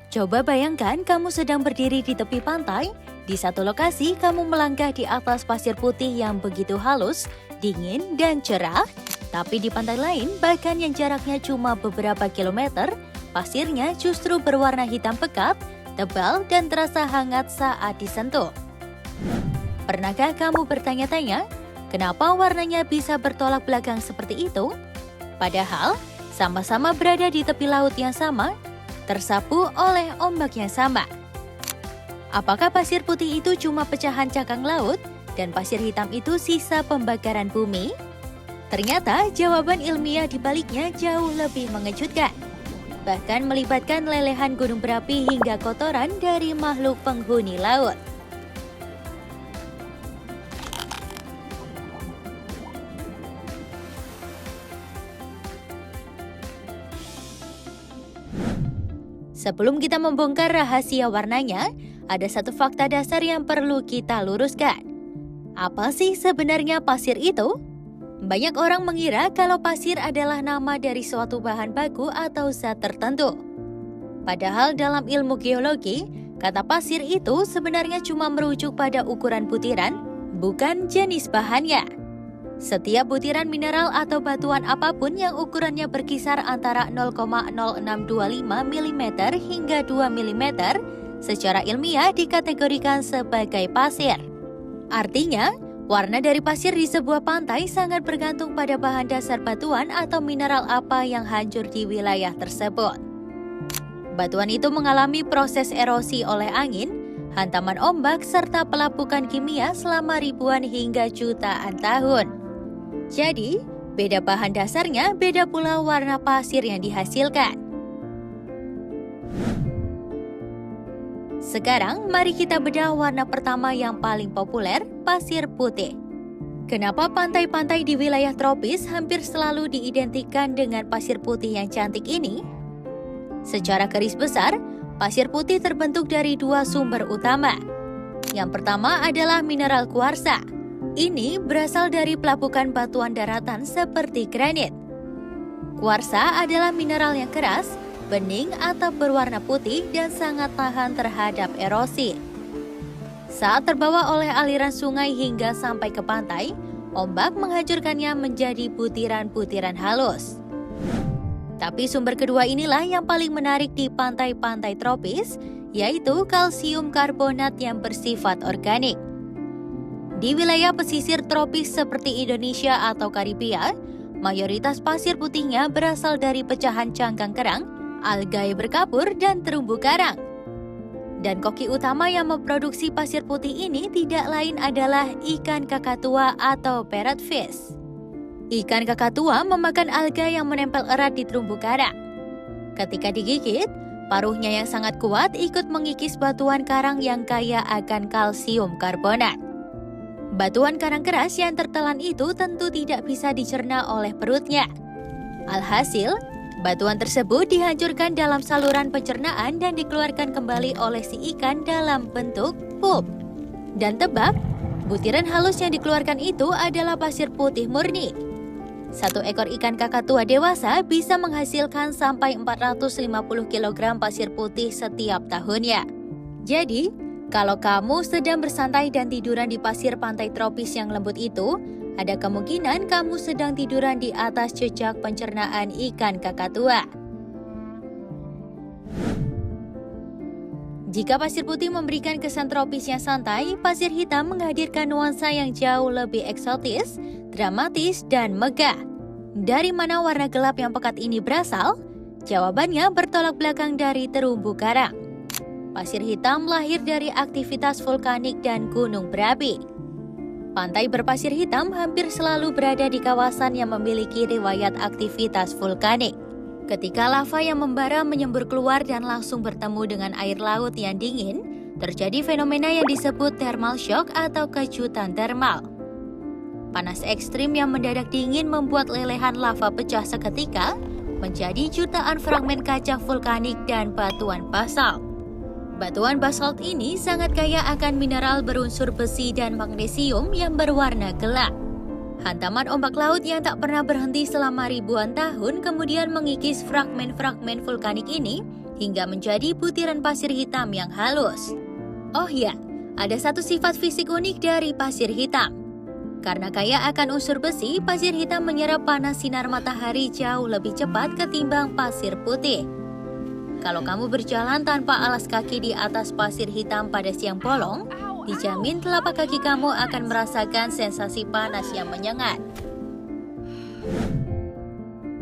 Coba bayangkan kamu sedang berdiri di tepi pantai. Di satu lokasi, kamu melangkah di atas pasir putih yang begitu halus, dingin, dan cerah. Tapi di pantai lain, bahkan yang jaraknya cuma beberapa kilometer, pasirnya justru berwarna hitam pekat, tebal, dan terasa hangat saat disentuh. Pernahkah kamu bertanya-tanya, kenapa warnanya bisa bertolak belakang seperti itu? Padahal, sama-sama berada di tepi laut yang sama, tersapu oleh ombak yang sama. Apakah pasir putih itu cuma pecahan cakang laut dan pasir hitam itu sisa pembakaran bumi? Ternyata jawaban ilmiah di baliknya jauh lebih mengejutkan. Bahkan melibatkan lelehan gunung berapi hingga kotoran dari makhluk penghuni laut. Sebelum kita membongkar rahasia warnanya, ada satu fakta dasar yang perlu kita luruskan. Apa sih sebenarnya pasir itu? Banyak orang mengira kalau pasir adalah nama dari suatu bahan baku atau zat tertentu. Padahal dalam ilmu geologi, kata pasir itu sebenarnya cuma merujuk pada ukuran butiran, bukan jenis bahannya. Setiap butiran mineral atau batuan apapun yang ukurannya berkisar antara 0,0625 mm hingga 2 mm, secara ilmiah dikategorikan sebagai pasir. Artinya, warna dari pasir di sebuah pantai sangat bergantung pada bahan dasar batuan atau mineral apa yang hancur di wilayah tersebut. Batuan itu mengalami proses erosi oleh angin, hantaman ombak, serta pelapukan kimia selama ribuan hingga jutaan tahun. Jadi, beda bahan dasarnya, beda pula warna pasir yang dihasilkan. Sekarang, mari kita bedah warna pertama yang paling populer, pasir putih. Kenapa pantai-pantai di wilayah tropis hampir selalu diidentikan dengan pasir putih yang cantik ini? Secara garis besar, pasir putih terbentuk dari dua sumber utama. Yang pertama adalah mineral kuarsa. Ini berasal dari pelapukan batuan daratan seperti granit. Kuarsa adalah mineral yang keras, bening atau berwarna putih dan sangat tahan terhadap erosi. Saat terbawa oleh aliran sungai hingga sampai ke pantai, ombak menghancurkannya menjadi butiran-butiran halus. Tapi sumber kedua inilah yang paling menarik di pantai-pantai tropis, yaitu kalsium karbonat yang bersifat organik. Di wilayah pesisir tropis seperti Indonesia atau Karibia, mayoritas pasir putihnya berasal dari pecahan cangkang kerang, algae berkapur, dan terumbu karang. Dan koki utama yang memproduksi pasir putih ini tidak lain adalah ikan kakatua atau parrotfish. Ikan kakatua memakan alga yang menempel erat di terumbu karang. Ketika digigit, paruhnya yang sangat kuat ikut mengikis batuan karang yang kaya akan kalsium karbonat. Batuan karang keras yang tertelan itu tentu tidak bisa dicerna oleh perutnya. Alhasil, batuan tersebut dihancurkan dalam saluran pencernaan dan dikeluarkan kembali oleh si ikan dalam bentuk pup. Dan tebak, butiran halus yang dikeluarkan itu adalah pasir putih murni. Satu ekor ikan kakatua dewasa bisa menghasilkan sampai 450 kg pasir putih setiap tahunnya. Jadi, kalau kamu sedang bersantai dan tiduran di pasir pantai tropis yang lembut itu, ada kemungkinan kamu sedang tiduran di atas jejak pencernaan ikan kakatua. Jika pasir putih memberikan kesan tropis yang santai, pasir hitam menghadirkan nuansa yang jauh lebih eksotis, dramatis, dan megah. Dari mana warna gelap yang pekat ini berasal? Jawabannya bertolak belakang dari terumbu karang. Pasir hitam lahir dari aktivitas vulkanik dan gunung berapi. Pantai berpasir hitam hampir selalu berada di kawasan yang memiliki riwayat aktivitas vulkanik. Ketika lava yang membara menyembur keluar dan langsung bertemu dengan air laut yang dingin, terjadi fenomena yang disebut thermal shock atau kejutan termal. Panas ekstrim yang mendadak dingin membuat lelehan lava pecah seketika menjadi jutaan fragmen kaca vulkanik dan batuan basalt. Batuan basalt ini sangat kaya akan mineral berunsur besi dan magnesium yang berwarna gelap. Hantaman ombak laut yang tak pernah berhenti selama ribuan tahun kemudian mengikis fragmen-fragmen vulkanik ini hingga menjadi butiran pasir hitam yang halus. Oh ya, ada satu sifat fisik unik dari pasir hitam. Karena kaya akan unsur besi, pasir hitam menyerap panas sinar matahari jauh lebih cepat ketimbang pasir putih. Kalau kamu berjalan tanpa alas kaki di atas pasir hitam pada siang bolong, dijamin telapak kaki kamu akan merasakan sensasi panas yang menyengat.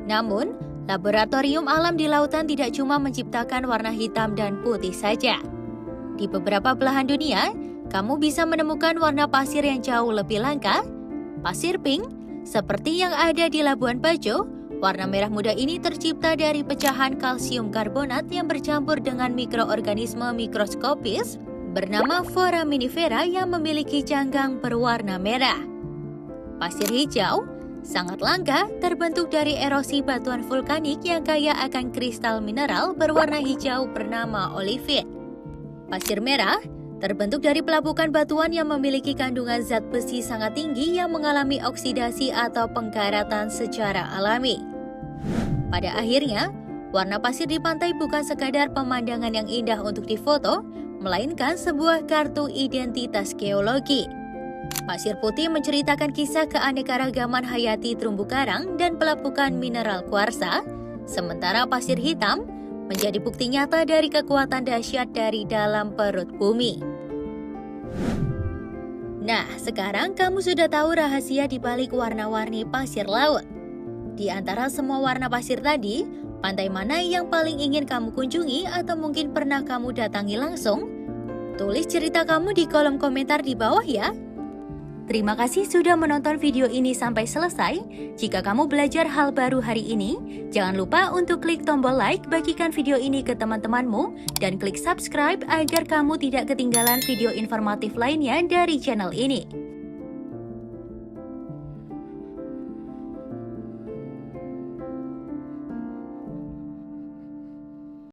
Namun, laboratorium alam di lautan tidak cuma menciptakan warna hitam dan putih saja. Di beberapa belahan dunia, kamu bisa menemukan warna pasir yang jauh lebih langka, pasir pink, seperti yang ada di Labuan Bajo. Warna merah muda ini tercipta dari pecahan kalsium karbonat yang bercampur dengan mikroorganisme mikroskopis bernama foraminifera yang memiliki cangkang berwarna merah. Pasir hijau sangat langka, terbentuk dari erosi batuan vulkanik yang kaya akan kristal mineral berwarna hijau bernama olivine. Pasir merah terbentuk dari pelapukan batuan yang memiliki kandungan zat besi sangat tinggi yang mengalami oksidasi atau pengkaratan secara alami. Pada akhirnya, warna pasir di pantai bukan sekadar pemandangan yang indah untuk difoto, melainkan sebuah kartu identitas geologi. Pasir putih menceritakan kisah keanekaragaman hayati terumbu karang dan pelapukan mineral kuarsa, sementara pasir hitam menjadi bukti nyata dari kekuatan dahsyat dari dalam perut bumi. Nah, sekarang kamu sudah tahu rahasia di balik warna-warni pasir laut. Di antara semua warna pasir tadi, pantai mana yang paling ingin kamu kunjungi atau mungkin pernah kamu datangi langsung? Tulis cerita kamu di kolom komentar di bawah ya. Terima kasih sudah menonton video ini sampai selesai. Jika kamu belajar hal baru hari ini, jangan lupa untuk klik tombol like, bagikan video ini ke teman-temanmu, dan klik subscribe agar kamu tidak ketinggalan video informatif lainnya dari channel ini.